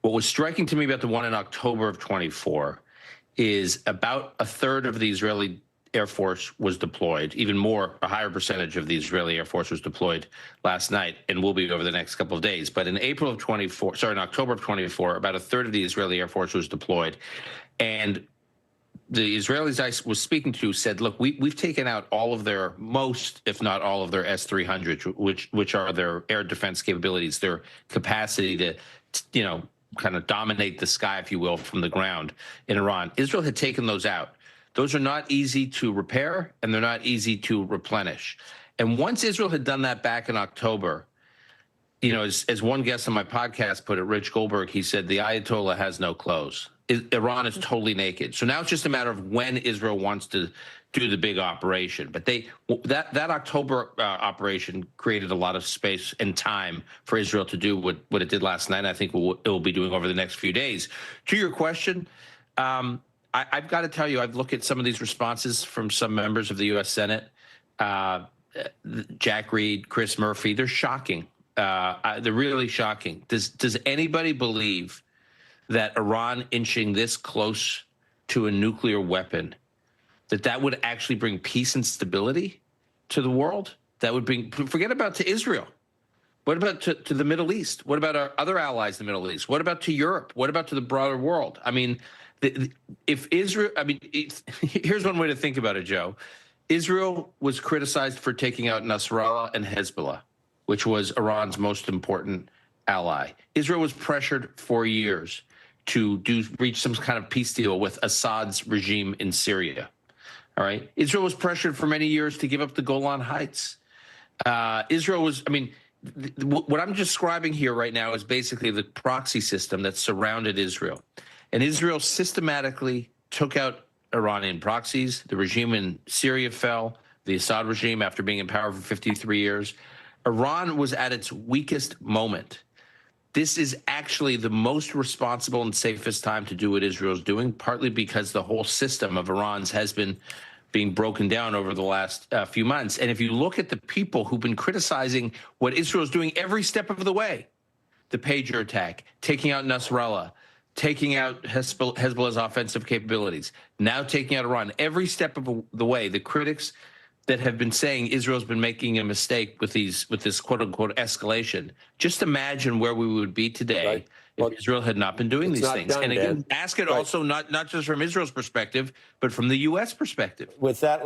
What was striking to me about the one in October of 24 is about a third of the Israeli Air Force was deployed, even more, a higher percentage of the Israeli Air Force was deployed last night and will be over the next couple of days. But in April of 24, sorry, in October of 24, about a third of the Israeli Air Force was deployed. And the Israelis I was speaking to said, look, we've taken out all of their, most, if not all of their S-300s, which are their air defense capabilities, their capacity to, kind of dominate the sky, if you will, from the ground in Iran. Israel had taken those out. Those are not easy to repair, and they're not easy to replenish. And once Israel had done that back in October, as one guest on my podcast put it, Rich Goldberg, he said, the Ayatollah has no clothes. Iran is totally naked. So now it's just a matter of when Israel wants to do the big operation. But that October operation created a lot of space and time for Israel to do what it did last night. And I think it will be doing over the next few days. To your question, I've got to tell you, I've looked at some of these responses from some members of the U.S. Senate, Jack Reed, Chris Murphy. They're shocking. They're really shocking. Does anybody believe that Iran inching this close to a nuclear weapon, that would actually bring peace and stability to the world? That would bring, forget about to Israel. What about to the Middle East? What about our other allies in the Middle East? What about to Europe? What about to the broader world? I mean, if Israel, here's one way to think about it, Joe. Israel was criticized for taking out Nasrallah and Hezbollah, which was Iran's most important ally. Israel was pressured for years to reach some kind of peace deal with Assad's regime in Syria. All right. Israel was pressured for many years to give up the Golan Heights. Israel was, what I'm describing here right now is basically the proxy system that surrounded Israel. And Israel systematically took out Iranian proxies. The regime in Syria fell, the Assad regime, after being in power for 53 years. Iran was at its weakest moment. This is actually the most responsible and safest time to do what Israel's doing, partly because the whole system of Iran's has been being broken down over the last few months. And if you look at the people who've been criticizing what Israel's doing every step of the way, the pager attack, taking out Nasrallah, taking out Hezbollah's offensive capabilities, now taking out Iran, every step of the way, the critics that have been saying Israel's been making a mistake with this quote unquote escalation. Just imagine where we would be today if Israel had not been doing these things. And again, ask it also not just from Israel's perspective, but from the U.S. perspective. With that